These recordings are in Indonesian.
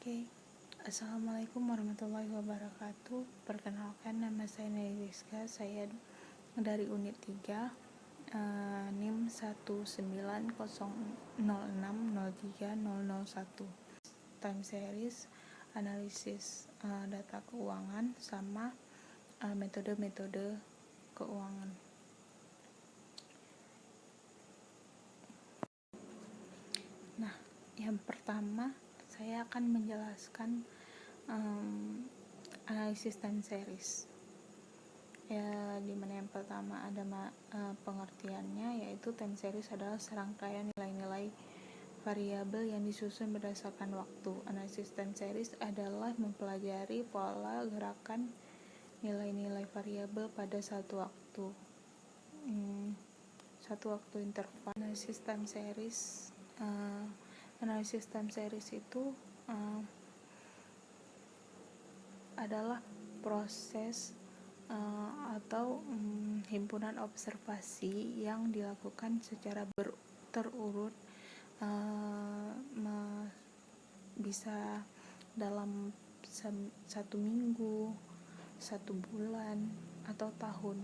Oke, Assalamualaikum warahmatullahi wabarakatuh. Perkenalkan, nama saya Nelly Rizka. Saya dari unit 3, NIM 19060603001. Time series, analisis data keuangan, sama metode-metode keuangan. Nah, yang pertama saya akan menjelaskan analisis time series. Ya, dimana yang pertama ada pengertiannya, yaitu time series adalah serangkaian nilai-nilai variabel yang disusun berdasarkan waktu. Analisis time series adalah mempelajari pola gerakan nilai-nilai variabel pada satu waktu interval. Analisis time series itu adalah proses atau himpunan observasi yang dilakukan secara terurut, bisa dalam satu minggu, satu bulan, atau tahun.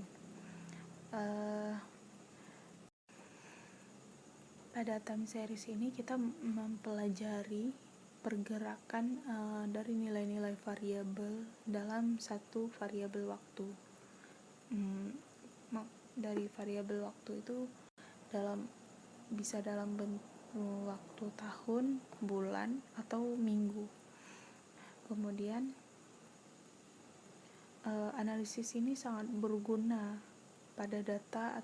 Pada time series ini kita mempelajari pergerakan dari nilai-nilai variabel dalam satu variabel waktu. Dari variabel waktu itu bisa dalam bentuk waktu tahun, bulan, atau minggu. Kemudian analisis ini sangat berguna pada data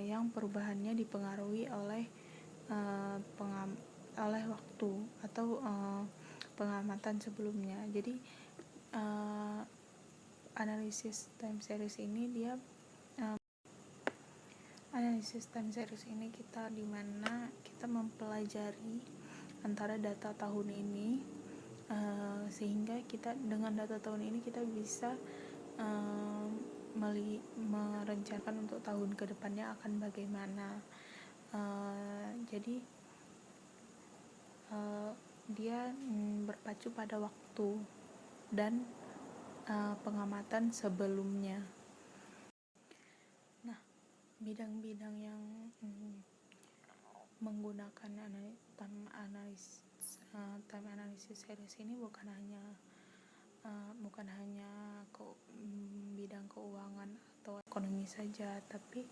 yang perubahannya dipengaruhi oleh waktu atau pengamatan sebelumnya. Jadi analisis time series ini dimana kita mempelajari antara data tahun ini, sehingga kita dengan data tahun ini kita bisa merencanakan untuk tahun kedepannya akan bagaimana. Jadi dia berpacu pada waktu dan pengamatan sebelumnya. Nah, bidang-bidang yang menggunakan time analysis series ini bukan hanya bidang keuangan atau ekonomi saja, tapi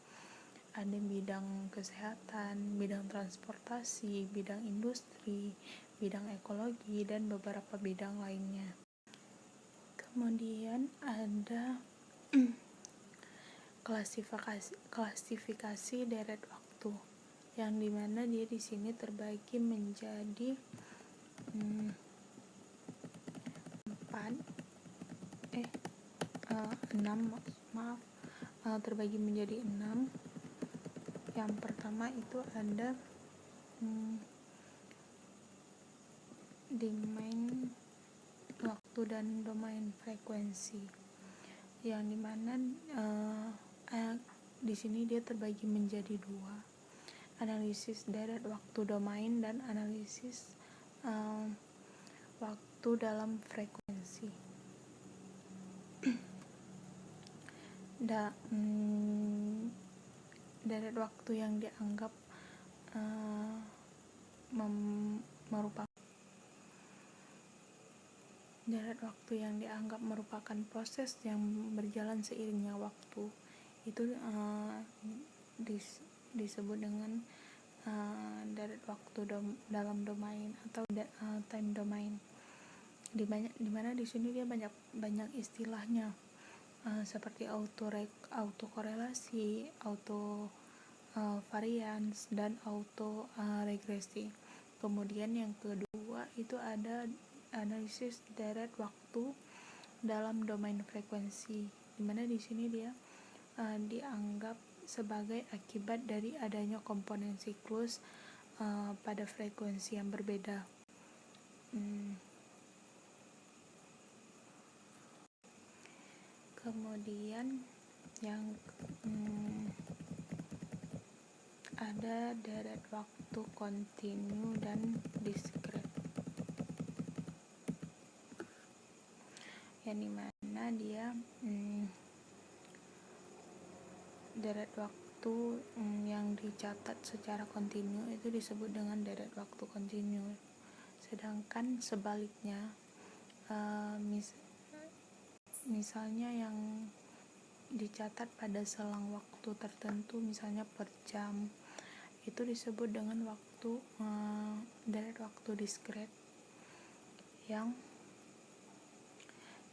ada bidang kesehatan, bidang transportasi, bidang industri, bidang ekologi, dan beberapa bidang lainnya. Kemudian ada klasifikasi deret waktu, yang dimana dia di sini terbagi menjadi 6. Yang pertama itu ada domain waktu dan domain frekuensi, yang dimana di sini dia terbagi menjadi 2, analisis deret waktu domain dan analisis waktu dalam frekuensi. Deret waktu yang dianggap merupakan proses yang berjalan seiringnya waktu, itu disebut dengan deret waktu dalam domain atau time domain. Dimana di sini dia banyak istilahnya, seperti autokorelasi, variance, dan regresi. Kemudian yang kedua itu ada analisis deret waktu dalam domain frekuensi, dimana di sini dia dianggap sebagai akibat dari adanya komponen siklus pada frekuensi yang berbeda. Kemudian yang ada deret waktu kontinu dan diskret, yang dimana dia deret waktu yang dicatat secara kontinu itu disebut dengan deret waktu kontinu. Sedangkan sebaliknya, misalnya yang dicatat pada selang waktu tertentu, misalnya per jam, itu disebut dengan waktu deret waktu diskret, yang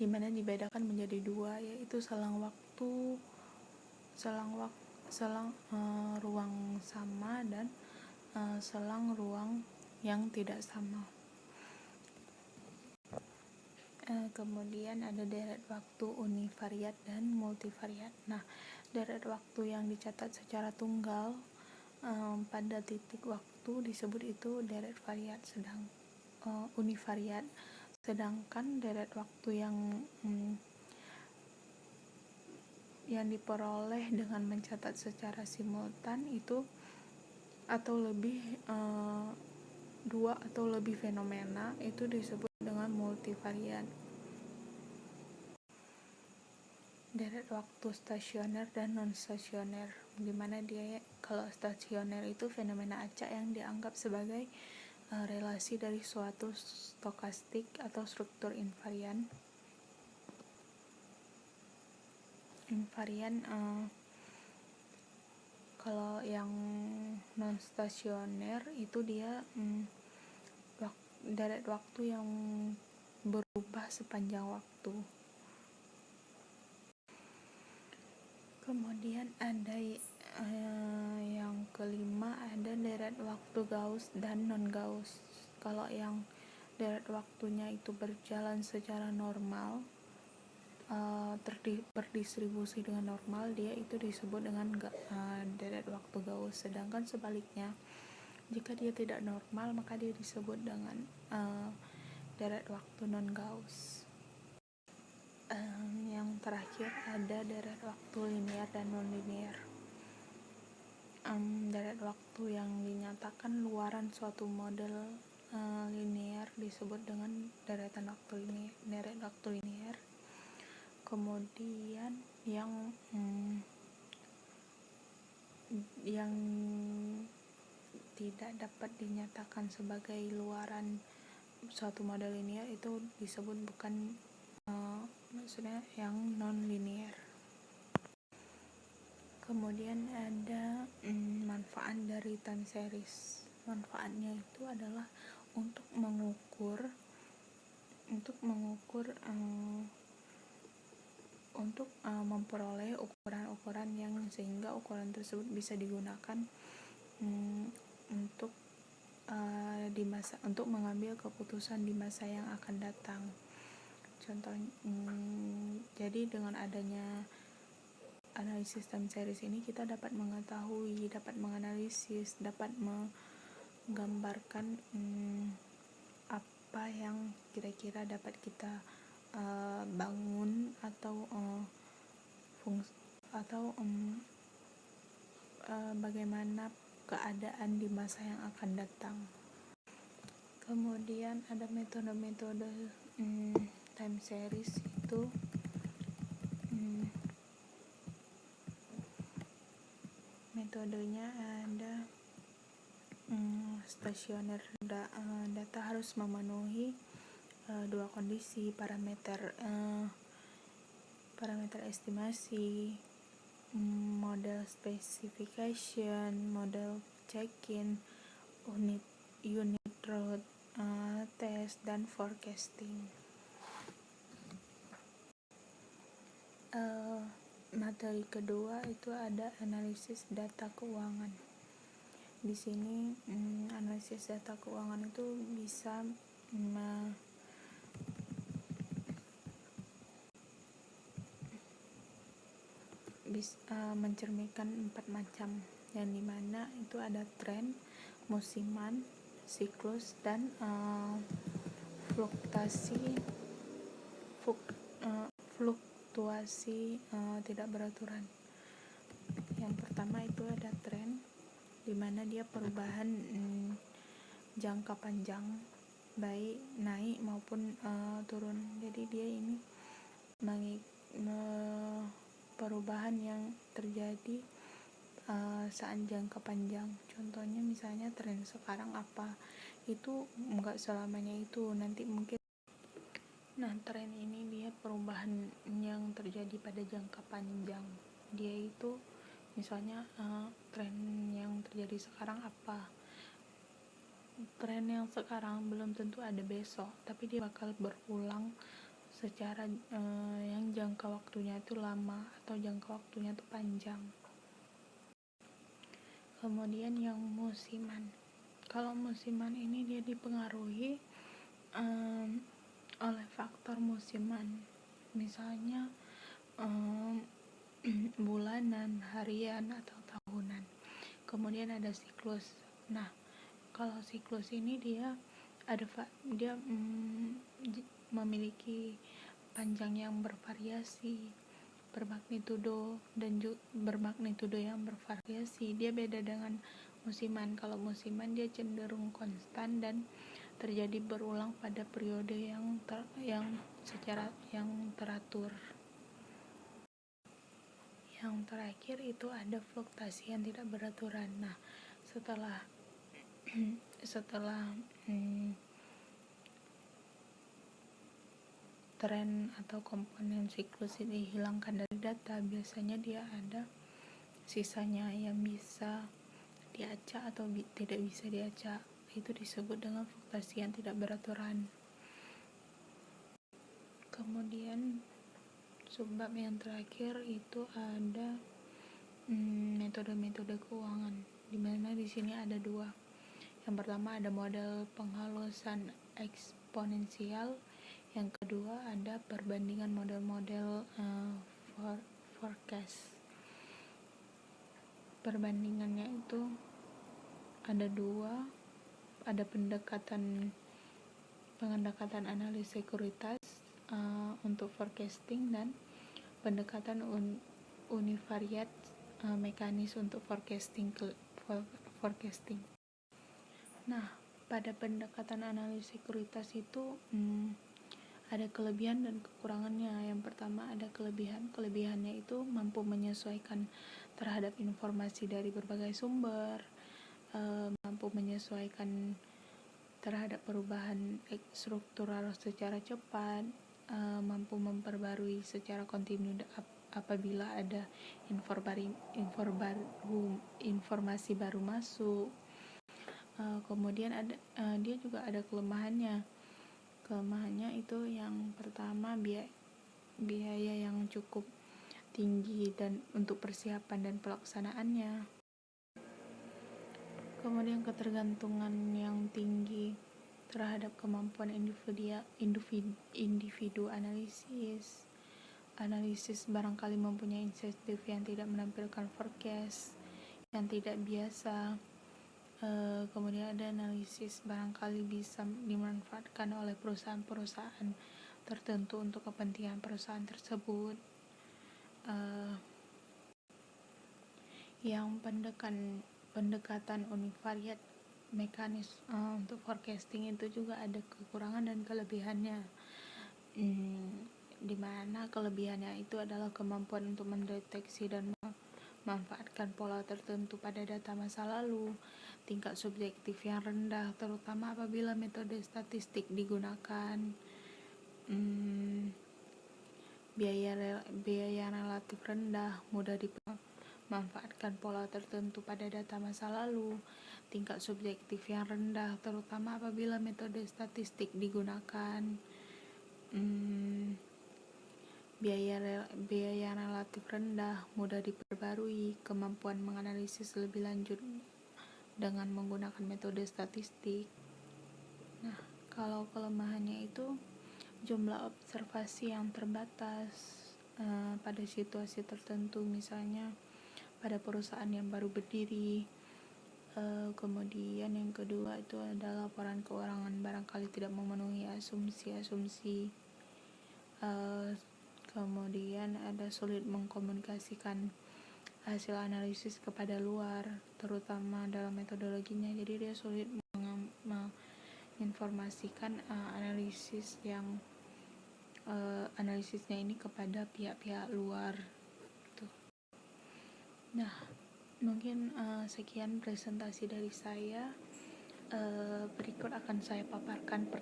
dimana dibedakan menjadi dua, yaitu selang ruang sama dan selang ruang yang tidak sama. Kemudian ada deret waktu univariat dan multivariat. Nah, deret waktu yang dicatat secara tunggal pada titik waktu disebut itu deret variat, univariat. Sedangkan deret waktu yang diperoleh dengan mencatat secara simultan itu atau lebih dua atau lebih fenomena itu disebut dengan multivariat. Deret waktu stasioner dan non stasioner, dimana dia kalau stasioner itu fenomena acak yang dianggap sebagai relasi dari suatu stokastik atau struktur invarian. Kalau yang non stasioner itu dia deret waktu yang berubah sepanjang waktu. Kemudian ada yang kelima, ada deret waktu Gauss dan non Gauss. Kalau yang deret waktunya itu berjalan secara normal, berdistribusi dengan normal, dia itu disebut dengan deret waktu Gauss. Sedangkan sebaliknya, jika dia tidak normal, maka dia disebut dengan deret waktu non Gauss. Yang terakhir ada deret waktu linear dan non linear. Deret waktu yang dinyatakan luaran suatu model linear disebut dengan deret waktu linear. Kemudian yang tidak dapat dinyatakan sebagai luaran suatu model linear itu disebut maksudnya yang non linear. Kemudian ada manfaat dari time series. Manfaatnya itu adalah untuk mengukur memperoleh ukuran-ukuran yang sehingga ukuran tersebut bisa digunakan untuk mengambil keputusan di masa yang akan datang. Contohnya, jadi dengan adanya analisis time series ini kita dapat mengetahui, dapat menganalisis, dapat menggambarkan apa yang kira-kira dapat kita bangun atau bagaimana keadaan di masa yang akan datang. Kemudian ada metode-metode time series itu metodenya ada stasioner. Data harus memenuhi dua kondisi, parameter estimasi, model specification, model check-in, unit route test, dan forecasting. Materi kedua itu ada analisis data keuangan. Di sini analisis data keuangan itu bisa mencerminkan 4 macam, yang dimana itu ada tren, musiman, siklus, dan fluktuasi tidak beraturan. Yang pertama itu ada tren. dimana dia perubahan jangka panjang baik naik maupun turun. Jadi dia ini perubahan yang terjadi saat jangka panjang. Contohnya misalnya tren sekarang apa, itu enggak selamanya itu, nanti mungkin. Nah, tren ini dia perubahan yang terjadi pada jangka panjang. Dia itu misalnya tren yang terjadi sekarang apa, tren yang sekarang belum tentu ada besok, tapi dia bakal berulang secara yang jangka waktunya itu lama atau jangka waktunya itu panjang. Kemudian yang musiman. Kalau musiman ini dia dipengaruhi oleh faktor musiman, misalnya bulanan, harian, atau tahunan. Kemudian ada siklus. Nah, kalau siklus ini dia memiliki panjang yang bervariasi, bermagnitudo yang bervariasi. Dia beda dengan musiman. Kalau musiman dia cenderung konstan dan terjadi berulang pada periode yang teratur. Yang terakhir itu ada fluktuasi yang tidak beraturan. Nah, setelah tren atau komponen siklus ini dihilangkan dari data, biasanya dia ada sisanya yang bisa diacak atau tidak bisa diacak. Itu disebut dengan fluktuasi yang tidak beraturan. Kemudian subbab yang terakhir itu ada metode-metode keuangan, di mana di sini ada dua. Yang pertama ada model penghalusan eksponensial, yang kedua ada perbandingan model-model forecast. Perbandingannya itu ada dua, ada pendekatan analis sekuritas untuk forecasting dan pendekatan univariat mekanis untuk forecasting. Nah, pada pendekatan analis sekuritas itu ada kelebihan dan kekurangannya. Yang pertama ada kelebihannya itu mampu menyesuaikan terhadap informasi dari berbagai sumber, mampu menyesuaikan terhadap perubahan struktural secara cepat, mampu memperbarui secara kontinu apabila ada informasi baru masuk. Kemudian dia juga ada kelemahannya itu yang pertama biaya yang cukup tinggi dan untuk persiapan dan pelaksanaannya. Kemudian ketergantungan yang tinggi terhadap kemampuan individu analisis barangkali mempunyai insentif yang tidak menampilkan forecast yang tidak biasa. Kemudian ada analisis barangkali bisa dimanfaatkan oleh perusahaan-perusahaan tertentu untuk kepentingan perusahaan tersebut. Yang pendekatan univariat mekanis untuk forecasting itu juga ada kekurangan dan kelebihannya, dimana kelebihannya itu adalah kemampuan untuk mendeteksi dan memanfaatkan pola tertentu pada data masa lalu, tingkat subjektif yang rendah terutama apabila metode statistik digunakan, biaya relatif rendah, mudah dimanfaatkan pola tertentu pada data masa lalu, tingkat subjektif yang rendah terutama apabila metode statistik digunakan, biaya relatif rendah, mudah diperbarui, kemampuan menganalisis lebih lanjut dengan menggunakan metode statistik. Nah, kalau kelemahannya itu jumlah observasi yang terbatas pada situasi tertentu, misalnya pada perusahaan yang baru berdiri. Kemudian yang kedua itu adalah laporan keuangan barangkali tidak memenuhi asumsi-asumsi. Kemudian ada sulit mengkomunikasikan hasil analisis kepada luar, terutama dalam metodologinya. Jadi dia sulit menginformasikan analisisnya ini kepada pihak-pihak luar gitu. Nah, mungkin sekian presentasi dari saya. Berikut akan saya paparkan 3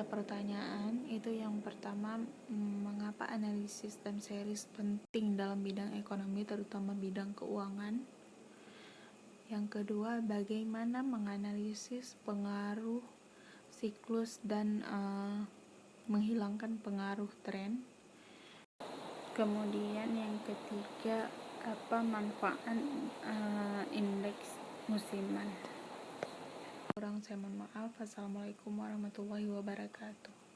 pertanyaan. Itu yang pertama, mengapa analisis time series penting dalam bidang ekonomi, terutama bidang keuangan. Yang kedua, bagaimana menganalisis pengaruh siklus dan menghilangkan pengaruh tren. Kemudian yang ketiga, apa manfaat indeks musiman. Kurang saya mohon maaf. Assalamualaikum warahmatullahi wabarakatuh.